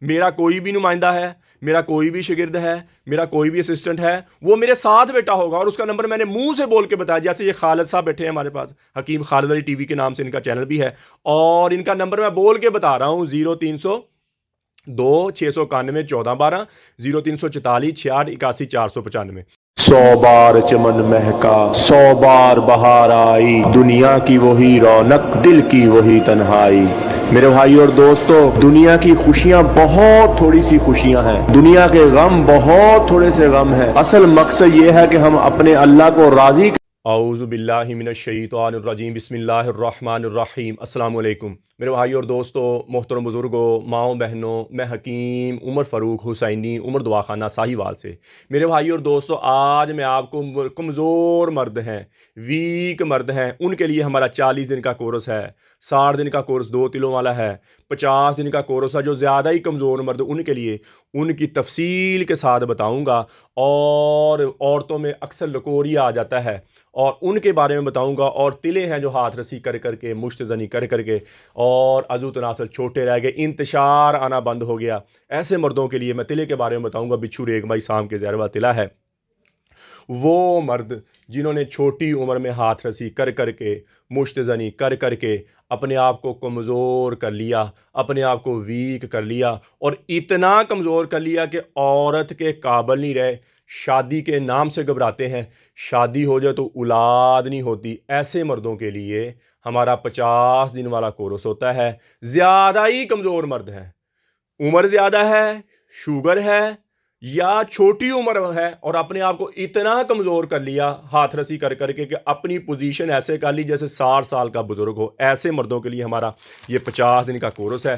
میرا کوئی بھی نمائندہ ہے، میرا کوئی بھی شاگرد ہے، میرا کوئی بھی اسسٹنٹ ہے، وہ میرے ساتھ بیٹھا ہوگا اور اس کا نمبر میں نے منہ سے بول کے بتایا. جیسے یہ خالد صاحب بیٹھے ہیں ہمارے پاس، حکیم خالد علی ٹی وی کے نام سے ان کا چینل بھی ہے، اور ان کا نمبر میں بول کے بتا رہا ہوں: 0302 691 1412 0344 66 81 495. 100 بار چمن مہکا، 100 بار بہار آئی، دنیا کی وہی رونق، دل کی وہی تنہائی. میرے بھائی اور دوستو، دنیا کی خوشیاں بہت تھوڑی سی خوشیاں ہیں، دنیا کے غم بہت تھوڑے سے غم ہیں. اصل مقصد یہ ہے کہ ہم اپنے اللہ کو راضی. اعوذ باللہ من الشیطان الرجیم، بسم اللہ الرحمن الرحیم. السلام علیکم میرے بھائی اور دوستو، محترم بزرگوں، ماؤں بہنوں. میں حکیم عمر فاروق حسینی، عمر دواخانہ ساہیوال سے. میرے بھائی اور دوستو، آج میں آپ کو کمزور مرد ہیں، ویک مرد ہیں، ان کے لیے ہمارا 40 دن کا کورس ہے. 60 دن کا کورس 2 تلوں والا ہے. 50 دن کا کورس ہے جو زیادہ ہی کمزور مرد، ان کے لیے ان کی تفصیل کے ساتھ بتاؤں گا. اور عورتوں میں اکثر لکوریا آ جاتا ہے، اور ان کے بارے میں بتاؤں گا. اور تلے ہیں جو ہاتھ رسی کر کر کے، مشت زنی کر کر کے، اور عضو تناسل چھوٹے رہ گئے، انتشار آنا بند ہو گیا. ایسے مردوں کے لیے میں تلے کے بارے میں بتاؤں گا. بچھو ریگ مائی سام کے زہروا تلا ہے. وہ مرد جنہوں نے چھوٹی عمر میں ہاتھ رسی کر کر کے، مشت زنی کر کر کے اپنے آپ کو کمزور کر لیا، اپنے آپ کو ویک کر لیا، اور اتنا کمزور کر لیا کہ عورت کے قابل نہیں رہے. شادی کے نام سے گھبراتے ہیں، شادی ہو جائے تو اولاد نہیں ہوتی. ایسے مردوں کے لیے ہمارا 50 دن والا کورس ہوتا ہے. زیادہ ہی کمزور مرد ہیں، عمر زیادہ ہے، شوگر ہے، یا چھوٹی عمر ہے، اور اپنے آپ کو اتنا کمزور کر لیا ہاتھ رسی کر کر کے کہ اپنی پوزیشن ایسے کر لی جیسے 60 سال کا بزرگ ہو. ایسے مردوں کے لیے ہمارا یہ 50 دن کا کورس ہے.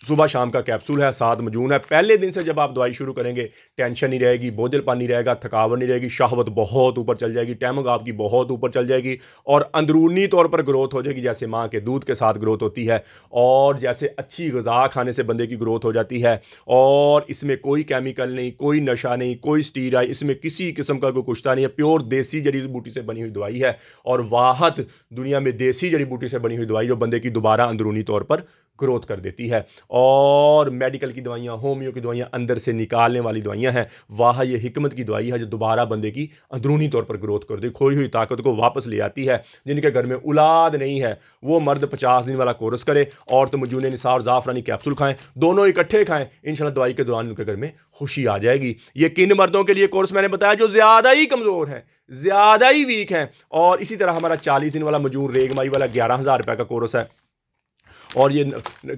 صبح شام کا کیپسول ہے، 7 مجون ہے. پہلے دن سے جب آپ دوائی شروع کریں گے، ٹینشن نہیں رہے گی، بوجھل پان نہیں رہے گا، تھکاوٹ نہیں رہے گی، شہوت بہت اوپر چل جائے گی، ٹیمنگ آپ کی بہت اوپر چل جائے گی، اور اندرونی طور پر گروتھ ہو جائے گی، جیسے ماں کے دودھ کے ساتھ گروتھ ہوتی ہے، اور جیسے اچھی غذا کھانے سے بندے کی گروتھ ہو جاتی ہے. اور اس میں کوئی کیمیکل نہیں، کوئی نشہ نہیں، کوئی اسٹیرائڈ، اس میں کسی قسم کا کوئی کچھ نہیں ہے. پیور دیسی جڑی بوٹی سے بنی ہوئی دوائی ہے، اور واحد دنیا میں دیسی جڑی بوٹی سے بنی ہوئی دوائی جو بندے کی دوبارہ اندرونی طور پر گروتھ کر دیتی ہے. اور میڈیکل کی دوائیاں، ہومیو کی دوائیاں، اندر سے نکالنے والی دوائیاں ہیں. واہ، یہ حکمت کی دوائی ہے جو دوبارہ بندے کی اندرونی طور پر گروتھ کر دے، کھوئی ہوئی طاقت کو واپس لے آتی ہے. جن کے گھر میں اولاد نہیں ہے وہ مرد 50 دن والا کورس کرے، اور تو مجون نساء اور زعفرانی کیپسول کھائیں، دونوں اکٹھے کھائیں، انشاءاللہ دوائی کے دوران ان کے گھر میں خوشی آ جائے گی. یہ کن مردوں کے لیے کورس میں نے بتایا جو زیادہ ہی کمزور ہیں، زیادہ ہی ویک ہیں. اور اسی طرح ہمارا 40 دن والا مجون ریگ مائی والا 11,000 روپے کا کورس ہے. اور یہ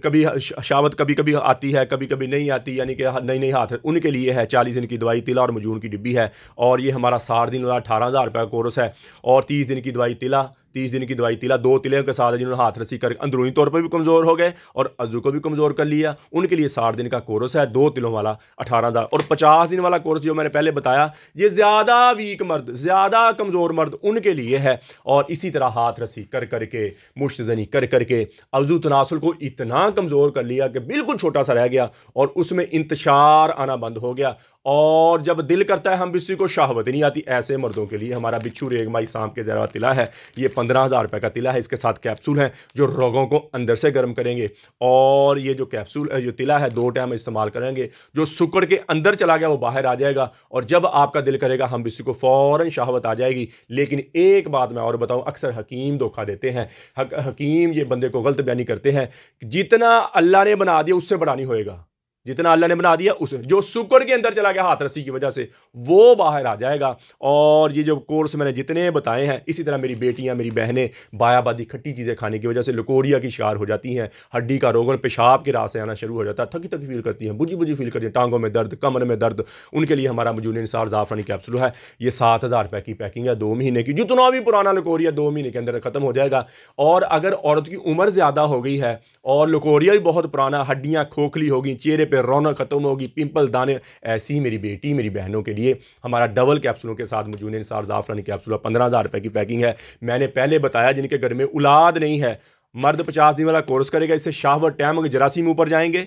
کبھی شاوت کبھی کبھی آتی ہے، کبھی کبھی نہیں آتی، یعنی کہ نئی نئی ہاتھ، ان کے لیے ہے 40 دن کی دوائی تلا اور مجون کی ڈبی ہے. اور یہ ہمارا 60 دن والا 18,000 روپے کا کورس ہے. اور 30 دن کی دوائی تلا، 30 دن کی دوائی تلا 2 تلے کے ساتھ جنہوں نے ہاتھ رسی کر اندرونی طور پر بھی کمزور ہو گئے اور عضو کو بھی کمزور کر لیا، ان کے لیے 60 دن کا کورس ہے، 2 تلوں والا 18,000. اور 50 دن والا کورس جو میں نے پہلے بتایا، یہ زیادہ ویک مرد، زیادہ کمزور مرد، ان کے لیے ہے. اور اسی طرح ہاتھ رسی کر کر کے، مشت زنی کر کر کے عضو تناسل کو اتنا کمزور کر لیا کہ بالکل چھوٹا سا رہ گیا، اور اس میں انتشار آنا بند ہو گیا، اور جب دل کرتا ہے ہم بچی کو شہوت نہیں آتی. ایسے مردوں کے لیے ہمارا بچھو ریگ مائی سام کے زہروا تلا ہے. یہ 15,000 روپے کا تلا ہے. اس کے ساتھ کیپسول ہیں جو روگوں کو اندر سے گرم کریں گے. اور یہ جو کیپسول جو تلا ہے 2 ٹائم استعمال کریں گے، جو سکڑ کے اندر چلا گیا وہ باہر آ جائے گا، اور جب آپ کا دل کرے گا ہم بچی کو فوراً شہوت آ جائے گی. لیکن ایک بات میں اور بتاؤں، اکثر حکیم دھوکہ دیتے ہیں، حکیم یہ بندے کو غلط بیانی کرتے ہیں. جتنا اللہ نے بنا دیا اس سے بڑا نہیں ہوئے گا، جتنا اللہ نے بنا دیا اس جو سکڑ کے اندر چلا گیا ہاتھ رسی کی وجہ سے وہ باہر آ جائے گا. اور یہ جو کورس میں نے جتنے بتائے ہیں، اسی طرح میری بیٹیاں، میری بہنیں بایا بادی کھٹی چیزیں کھانے کی وجہ سے لکوریا کی شکار ہو جاتی ہیں، ہڈی کا روگن پیشاب کے راہ سے آنا شروع ہو جاتا ہے، تھکی تھکی فیل کرتی ہیں، بجھی بجھی فیل کرتی ہیں، ٹانگوں میں درد، کمر میں درد. ان کے لیے ہمارا مجون نثار زعفرانی کیپسول ہے. یہ 7,000 روپے کی پیکنگ ہے، 2 مہینے کی. جتنا بھی پرانا لکوریا 2 مہینے کے اندر ختم ہو جائے گا. اور اگر عورت کی عمر زیادہ ہو گئی ہے اور لکوریا بھی بہت پرانا، ہڈیاں کھوکھلی ہوگی، چہرے پہ رونق ختم ہوگی، پمپل، دانے، ایسی میری بیٹی، میری بہنوں کے لیے ہمارا ڈبل کیپسولوں کے ساتھ مجون نثار زعفرانی کیپسول 15,000 روپے کی پیکنگ ہے. میں نے پہلے بتایا جن کے گھر میں اولاد نہیں ہے، مرد 50 دن والا کورس کرے گا، اس سے شہوت، ٹیمنگ، جراثیم اوپر جائیں گے،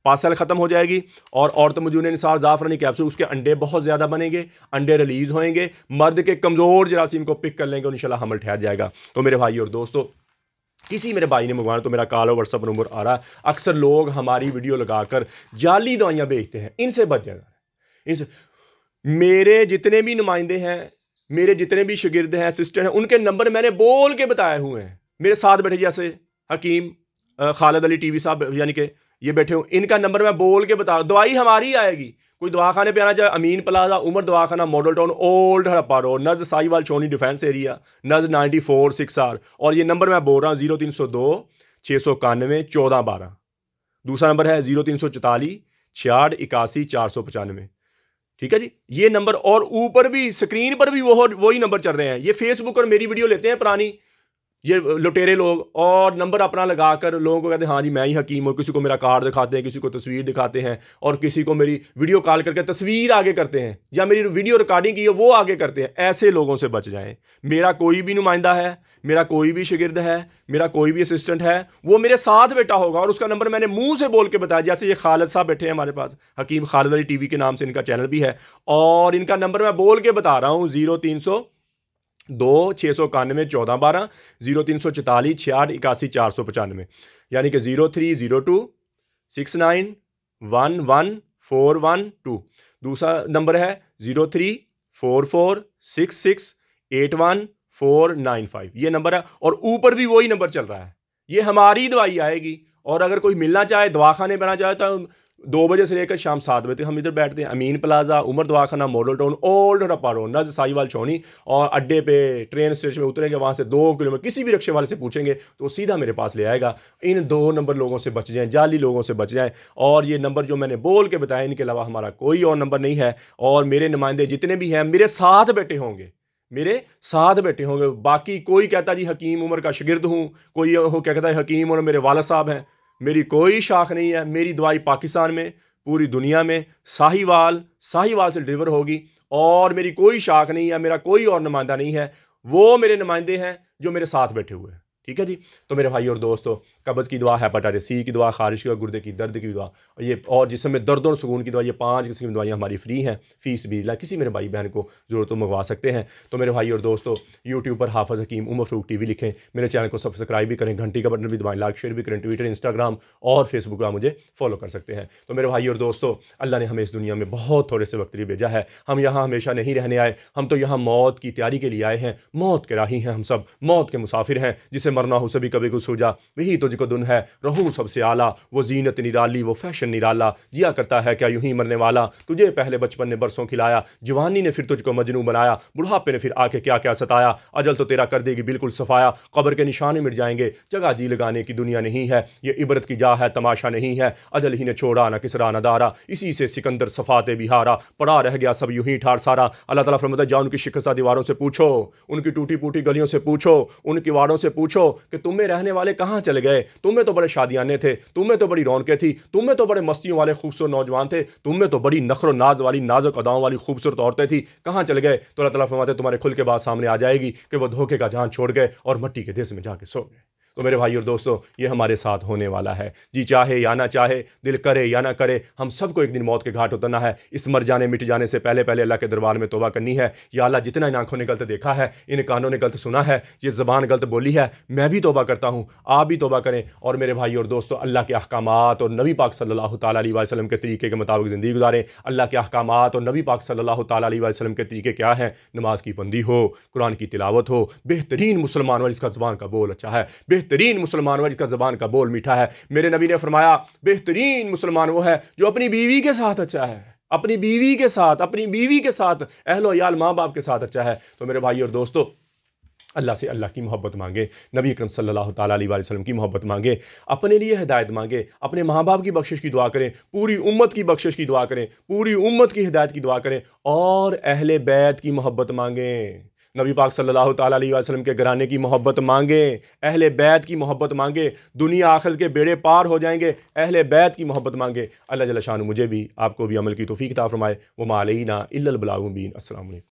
پاسل ختم ہو جائے گی. اور عورت مجون نثار زعفرانی کیپسول، اس کے انڈے بہت زیادہ بنیں گے، انڈے ریلیز ہوئیں گے، مرد کے کمزور جراثیم کو پک کر لیں گے اور انشاءاللہ حمل ٹھہر جائے گا. تو میرے بھائی اور دوستو، کسی میرے بھائی نے منگوانا تو میرا کال اور واٹس ایپ نمبر آ رہا ہے. اکثر لوگ ہماری ویڈیو لگا کر جعلی دوائیاں بیچتے ہیں، ان سے بچ جائے گا. میرے جتنے بھی نمائندے ہیں، میرے جتنے بھی شاگرد ہیں، اسسٹنٹ ہیں، ان کے نمبر میں نے بول کے بتائے ہوئے ہیں. میرے ساتھ بیٹھے جیسے حکیم خالد علی ٹی وی صاحب، یعنی کہ یہ بیٹھے ہوں، ان کا نمبر میں بول کے بتا. دوائی ہماری آئے گی. کوئی دواخانے پہ آنا چاہے، امین پلازا، عمر دواخانہ، Model Town, Old Harappa Road, نز سائی وال چونی ڈیفینس ایریا، نز 94 اور یہ نمبر میں بول رہا ہوں 0302 691 1412. دوسرا نمبر ہے 0344 66 81 495. ٹھیک ہے جی، یہ نمبر. اور اوپر بھی اسکرین پر بھی وہی نمبر چل رہے ہیں. یہ فیس بک اور میری ویڈیو لیتے ہیں پرانی یہ لٹیرے لوگ، اور نمبر اپنا لگا کر لوگوں کو کہتے ہیں ہاں جی میں ہی حکیم ہوں. کسی کو میرا کارڈ دکھاتے ہیں، کسی کو تصویر دکھاتے ہیں، اور کسی کو میری ویڈیو کال کر کے تصویر آگے کرتے ہیں، یا میری ویڈیو ریکارڈنگ کی ہے وہ آگے کرتے ہیں. ایسے لوگوں سے بچ جائیں. میرا کوئی بھی نمائندہ ہے، میرا کوئی بھی شاگرد ہے، میرا کوئی بھی اسسٹنٹ ہے، وہ میرے ساتھ بیٹھا ہوگا اور اس کا نمبر میں نے منہ سے بول کے بتایا. جیسے یہ خالد صاحب بیٹھے ہیں ہمارے پاس، حکیم خالد علی ٹی وی کے نام سے ان کا چینل بھی ہے، اور ان کا نمبر میں بول کے بتا رہا ہوں 0302 691 1412 0344 66 81 495، یعنی کہ 0302 69 11 412. دوسرا نمبر ہے 0344 66 81 495. یہ نمبر ہے، اور اوپر بھی وہی نمبر چل رہا ہے. یہ ہماری دوائی آئے گی. اور اگر کوئی ملنا چاہے، دواخانے پہ آنا چاہے، تو 2 بجے سے لے کر شام 7 بجے تک ہم ادھر بیٹھتے ہیں. امین پلازا، عمر دواخانہ، Model Town, Old Harappa Road, نز سائی وال چونی. اور اڈے پہ ٹرین اسٹیشن میں اتریں گے، وہاں سے 2 کلومیٹر کسی بھی رکشے والے سے پوچھیں گے تو وہ سیدھا میرے پاس لے آئے گا. ان 2 نمبر لوگوں سے بچ جائیں، جعلی لوگوں سے بچ جائیں. اور یہ نمبر جو میں نے بول کے بتایا، ان کے علاوہ ہمارا کوئی اور نمبر نہیں ہے. اور میرے نمائندے جتنے بھی ہیں میرے ساتھ بیٹھے ہوں گے، میرے ساتھ بیٹھے ہوں گے. باقی کوئی کہتا جی حکیم عمر کا شاگرد ہوں، کوئی کیا کہتا ہے حکیم عمر میرے والد صاحب ہیں. میری کوئی شاخ نہیں ہے. میری دوائی پاکستان میں، پوری دنیا میں ساہیوال سے ڈلیور ہوگی. اور میری کوئی شاخ نہیں ہے، میرا کوئی اور نمائندہ نہیں ہے. وہ میرے نمائندے ہیں جو میرے ساتھ بیٹھے ہوئے ہیں. ٹھیک ہے جی. تو میرے بھائی اور دوستو، قبض کی دعا، ہیپاٹائٹس سی کی دعا، خارش کی دعا، گردے کی درد کی دعا، اور جسم میں درد اور سکون کی دعا، یہ 5 قسم کی دوائیاں ہماری فری ہیں. فیس بھی کسی میرے بھائی بہن کو ضرورت تو منگوا سکتے ہیں. تو میرے بھائی اور دوستو، یوٹیوب پر حافظ حکیم عمر فاروق ٹی وی لکھیں، میرے چینل کو سبسکرائب بھی کریں، گھنٹی کا بٹن بھی دبائیں، لائک شیئر بھی کریں. ٹویٹر، انسٹاگرام اور فیس بک پر مجھے فالو کر سکتے ہیں. تو میرے بھائی اور دوستو، اللہ نے ہمیں اس دنیا میں بہت تھوڑے سے وقت لیے بھیجا ہے. ہم یہاں ہمیشہ نہیں رہنے آئے. ہم تو یہاں موت کی تیاری کے لیے آئے ہیں. موت کے راہی ہیں ہم سب، موت کے مسافر ہیں. جسے مرنا ہو سبھی کبھی سو جا، وہی تجھ کو دن ہے، رہوں سب سے اعلیٰ. وہ زینت نرالی، وہ فیشن نرالا، جیا کرتا ہے کیا یوں ہی مرنے والا. تجھے پہلے بچپن نے برسوں کھلایا، جوانی نے پھر تجھ کو مجنوں بنایا، بڑھاپے نے پھر آ کے کیا کیا ستایا. اجل تو تیرا کر دے گی بالکل صفایا، قبر کے نشانے مٹ جائیں گے، جگہ جی لگانے کی دنیا نہیں ہے. یہ عبرت کی جا ہے، تماشا نہیں ہے. اجل ہی نے چھوڑا نہ کسرا نہ دارا، اسی سے سکندر صفات بہارا. پڑا رہ گیا سب یوں ہی ٹھار سارا. اللہ تعالیٰ فرماتا ہے جا ان کی شکستہ دیواروں سے پوچھو، ان کی ٹوٹی پوٹی گلیوں سے پوچھو، ان کی واڑوں سے پوچھو کہ تم میں رہنے والے کہاں چلے گئے. تم میں تو بڑے شادیانے تھے، تم میں تو بڑی رونقیں تھی، تم میں تو بڑے مستیوں والے خوبصورت نوجوان تھے، تم میں تو بڑی نخر و ناز والی نازک اداؤں والی خوبصورت عورتیں تھی، کہاں چلے گئے. تو اللہ تعالیٰ فرماتے ہیں تمہارے کھل کے بات سامنے آ جائے گی کہ وہ دھوکے کا جہان چھوڑ گئے اور مٹی کے دیس میں جا کے سو گئے. تو میرے بھائی اور دوستو، یہ ہمارے ساتھ ہونے والا ہے. جی چاہے یا نہ چاہے، دل کرے یا نہ کرے، ہم سب کو ایک دن موت کے گھاٹ اترنا ہے. اس مر جانے مٹ جانے سے پہلے اللہ کے دربار میں توبہ کرنی ہے. یا اللہ، جتنا ان آنکھوں نے غلط دیکھا ہے، ان کانوں نے غلط سنا ہے، یہ زبان غلط بولی ہے، میں بھی توبہ کرتا ہوں، آپ بھی توبہ کریں. اور میرے بھائی اور دوستو، اللہ کے احکامات اور نبی پاک صلی اللہ تعالیٰ علیہ وسلم کے طریقے کے مطابق زندگی گزاریں. اللہ کے احکامات اور نبی پاک صلی اللہ تعالیٰ علیہ وسلم کے طریقے کیا ہیں؟ نماز کی پابندی ہو، قرآن کی تلاوت ہو. بہترین مسلمان وہ جس کا زبان کا بول اچھا ہے، بہترین مسلمان جس کا زبان کا بول میٹھا ہے. میرے نبی نے فرمایا بہترین مسلمان وہ ہے جو اپنی بیوی کے ساتھ اچھا ہے، اپنی بیوی کے ساتھ اہل و عیال ماں باپ کے ساتھ اچھا ہے. تو میرے بھائی اور دوستو، اللہ سے اللہ کی محبت مانگے، نبی اکرم صلی اللہ تعالیٰ علیہ وسلم کی محبت مانگے، اپنے لیے ہدایت مانگے، اپنے ماں باپ کی بخشش کی دعا کریں، پوری امت کی بخشش کی دعا کریں، پوری امت کی ہدایت کی دعا کریں، اور اہل بیت کی محبت مانگیں. نبی پاک صلی اللہ تعالیٰ علیہ وسلم کے گھرانے کی محبت مانگیں، اہل بیت کی محبت مانگیں. دنیا آخرت کے بیڑے پار ہو جائیں گے، اہل بیت کی محبت مانگیں. اللہ جل شانہ مجھے بھی آپ کو بھی عمل کی توفیق عطا فرمائے. وما علینا الا البلاغ المبین. السلام علیکم.